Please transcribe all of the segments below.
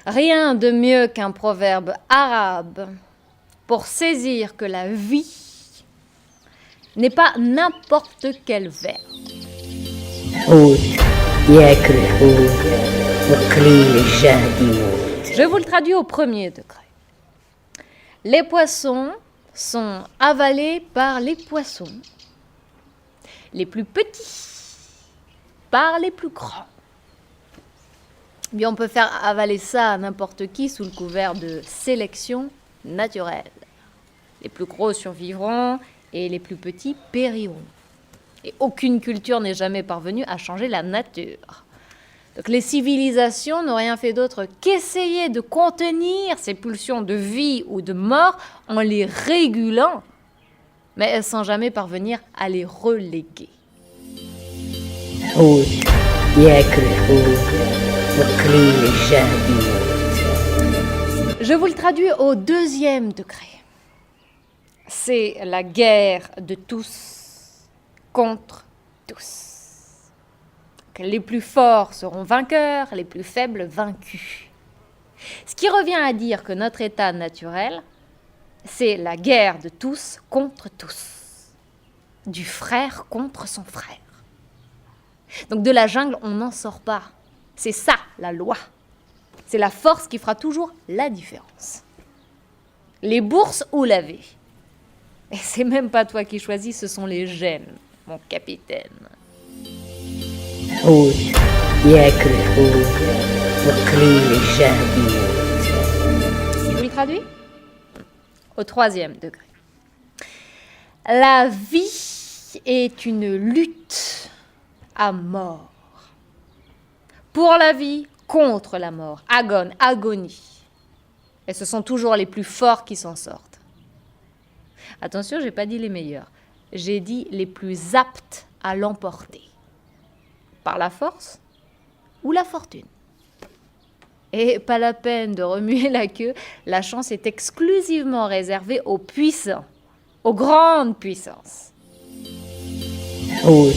Rien de mieux qu'un proverbe arabe pour saisir que la vie n'est pas n'importe quel verbe. Je vous le traduis au premier degré. Les poissons sont avalés par les poissons, les plus petits par les plus grands. Bien, on peut faire avaler ça à n'importe qui sous le couvert de sélection naturelle. Les plus gros survivront et les plus petits périront. Et aucune culture n'est jamais parvenue à changer la nature. Donc les civilisations n'ont rien fait d'autre qu'essayer de contenir ces pulsions de vie ou de mort en les régulant, mais sans jamais parvenir à les reléguer. Je vous le traduis au deuxième degré. C'est la guerre de tous contre tous. Les plus forts seront vainqueurs, les plus faibles vaincus. Ce qui revient à dire que notre état naturel, c'est la guerre de tous contre tous. Du frère contre son frère. Donc de la jungle, on n'en sort pas. C'est ça, la loi. C'est la force qui fera toujours la différence. Les bourses ou la vie. Et c'est même pas toi qui choisis, ce sont les gènes, mon capitaine. Vous le traduis ? Au troisième degré. La vie est une lutte à mort. Pour la vie, contre la mort. Agonie. Et ce sont toujours les plus forts qui s'en sortent. Attention, je n'ai pas dit les meilleurs. J'ai dit les plus aptes à l'emporter. Par la force ou la fortune. Et pas la peine de remuer la queue, la chance est exclusivement réservée aux puissants, aux grandes puissances. Vous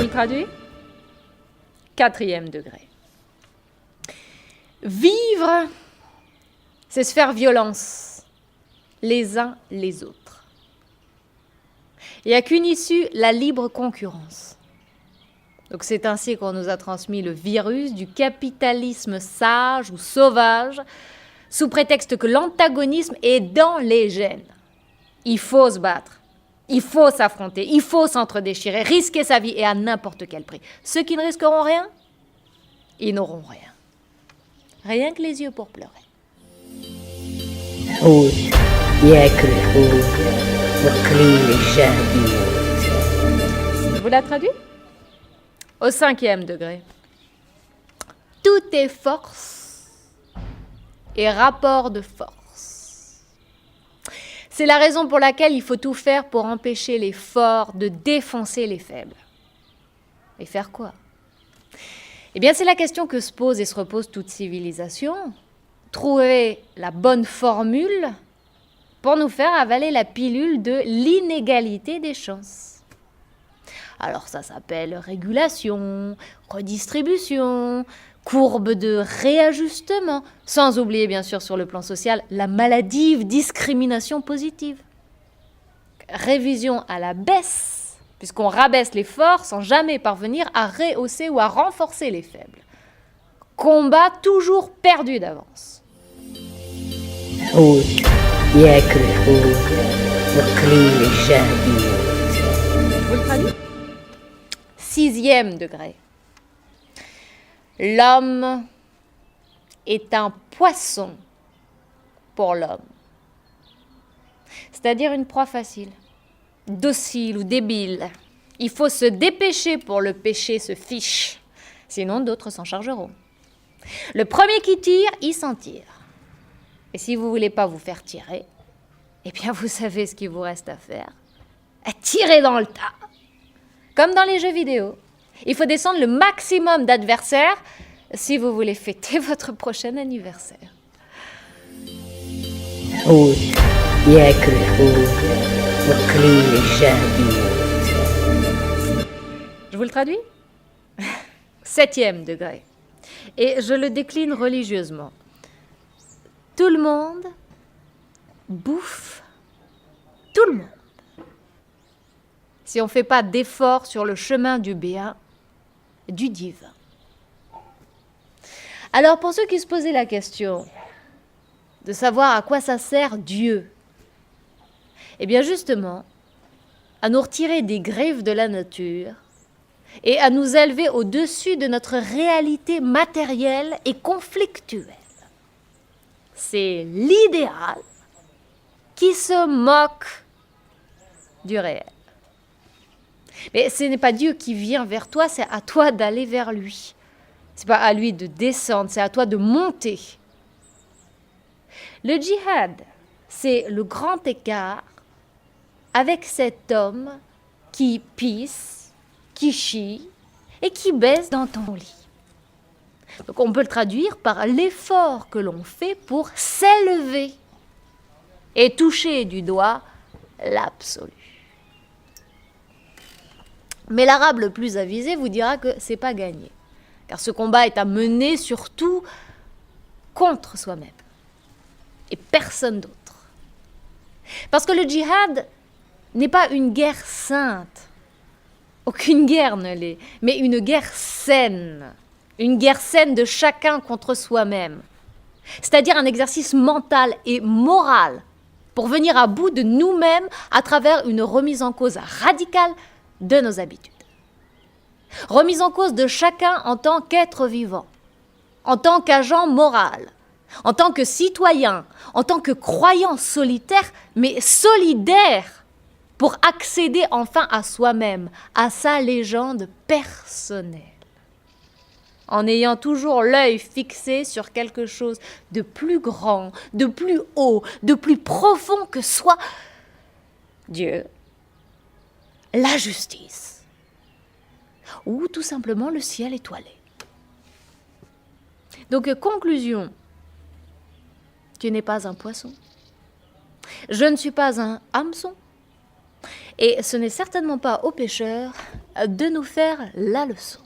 le traduisez ? Quatrième degré. Vivre, c'est se faire violence, les uns les autres. Il n'y a qu'une issue, la libre concurrence. Donc c'est ainsi qu'on nous a transmis le virus du capitalisme sage ou sauvage, sous prétexte que l'antagonisme est dans les gènes. Il faut se battre, il faut s'affronter, il faut s'entre-déchirer, risquer sa vie et à n'importe quel prix. Ceux qui ne risqueront rien, ils n'auront rien. Rien que les yeux pour pleurer. Je vous la traduis ? Au cinquième degré. Tout est force et rapport de force. C'est la raison pour laquelle il faut tout faire pour empêcher les forts de défoncer les faibles. Et faire quoi ? Eh bien, c'est la question que se pose et se repose toute civilisation. Trouver la bonne formule pour nous faire avaler la pilule de l'inégalité des chances. Alors ça s'appelle régulation, redistribution, courbe de réajustement, sans oublier bien sûr sur le plan social la maladive discrimination positive. Révision à la baisse, puisqu'on rabaisse les forts sans jamais parvenir à rehausser ou à renforcer les faibles. Combat toujours perdu d'avance. Vous le traduisez ? Sixième degré. L'homme est un poisson pour l'homme. C'est-à-dire une proie facile, docile ou débile. Il faut se dépêcher pour le péché se fiche, sinon d'autres s'en chargeront. Le premier qui tire, il s'en tire. Et si vous ne voulez pas vous faire tirer, eh bien vous savez ce qu'il vous reste à faire. À tirer dans le tas. Comme dans les jeux vidéo. Il faut descendre le maximum d'adversaires si vous voulez fêter votre prochain anniversaire. Je vous le traduis ? 7e degré. Et je le décline religieusement. Tout le monde bouffe tout le monde. Si on ne fait pas d'effort sur le chemin du bien, du divin. Alors pour ceux qui se posaient la question de savoir à quoi ça sert Dieu, eh bien justement, à nous retirer des griffes de la nature et à nous élever au-dessus de notre réalité matérielle et conflictuelle. C'est l'idéal qui se moque du réel. Mais ce n'est pas Dieu qui vient vers toi, c'est à toi d'aller vers lui. Ce n'est pas à lui de descendre, c'est à toi de monter. Le djihad, c'est le grand écart avec cet homme qui pisse, qui chie et qui baisse dans ton lit. Donc on peut le traduire par l'effort que l'on fait pour s'élever et toucher du doigt l'absolu. Mais l'arabe le plus avisé vous dira que ce n'est pas gagné, car ce combat est à mener surtout contre soi-même et personne d'autre. Parce que le djihad n'est pas une guerre sainte, aucune guerre ne l'est, mais une guerre saine de chacun contre soi-même, c'est-à-dire un exercice mental et moral pour venir à bout de nous-mêmes à travers une remise en cause radicale de nos habitudes. Remise en cause de chacun en tant qu'être vivant, en tant qu'agent moral, en tant que citoyen, en tant que croyant solitaire, mais solidaire, pour accéder enfin à soi-même, à sa légende personnelle, en ayant toujours l'œil fixé sur quelque chose de plus grand, de plus haut, de plus profond que soi, Dieu, la justice, ou tout simplement le ciel étoilé. Donc, conclusion, tu n'es pas un poisson, je ne suis pas un hameçon, et ce n'est certainement pas aux pêcheurs de nous faire la leçon.